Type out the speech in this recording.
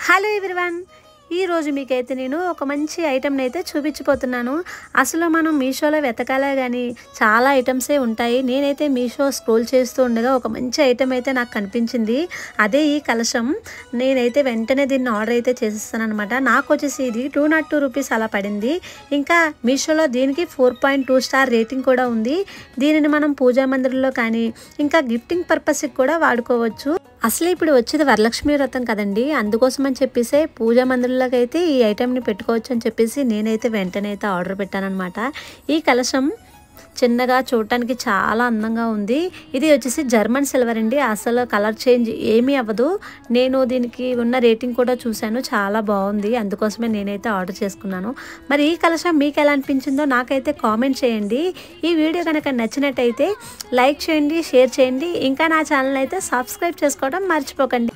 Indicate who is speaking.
Speaker 1: Hello everyone, ఈరోజు మీకైతే నేను ఒక మంచి ఐటెంని అయితే చూపించబోతున్నాను. అసలు మనం మీషోలో వెతకాలే కానీ చాలా ఐటమ్సే ఉంటాయి. నేనైతే మీషో స్క్రోల్ చేస్తూ ఉండగా ఒక మంచి ఐటెం అయితే నాకు కనిపించింది. అదే ఈ కలశం. నేనైతే వెంటనే దీన్ని ఆర్డర్ అయితే చేసేస్తాను అనమాట. నాకు వచ్చేసి ఇది 202 రూపీస్ అలా పడింది. ఇంకా మీషోలో దీనికి 4.2 స్టార్ రేటింగ్ కూడా ఉంది. దీనిని మనం పూజా మందిరంలో కానీ ఇంకా గిఫ్టింగ్ పర్పస్కి కూడా వాడుకోవచ్చు. అసలు ఇప్పుడు వచ్చేది వరలక్ష్మి వ్రతం కదండి, అందుకోసం అని చెప్పేసి పూజా మందిరంలోకి అయితే ఈ ఐటెంని పెట్టుకోవచ్చు అని చెప్పేసి నేనైతే వెంటనే అయితే ఆర్డర్ పెట్టానమాట. ఈ కలశం చిన్నగా చూడటానికి చాలా అందంగా ఉంది. ఇది వచ్చేసి జర్మన్ సిల్వర్ అండి. అసలు కలర్ చేంజ్ ఏమీ అవ్వదు. నేను దీనికి ఉన్న రేటింగ్ కూడా చూశాను, చాలా బాగుంది. అందుకోసమే నేనైతే ఆర్డర్ చేసుకున్నాను. మరి ఈ కలశం మీకు ఎలా అనిపించిందో నాకైతే కామెంట్ చేయండి. ఈ వీడియో కనుక నచ్చినట్టయితే లైక్ చేయండి, షేర్ చేయండి. ఇంకా నా ఛానల్ అయితే సబ్స్క్రైబ్ చేసుకోవడం మర్చిపోకండి.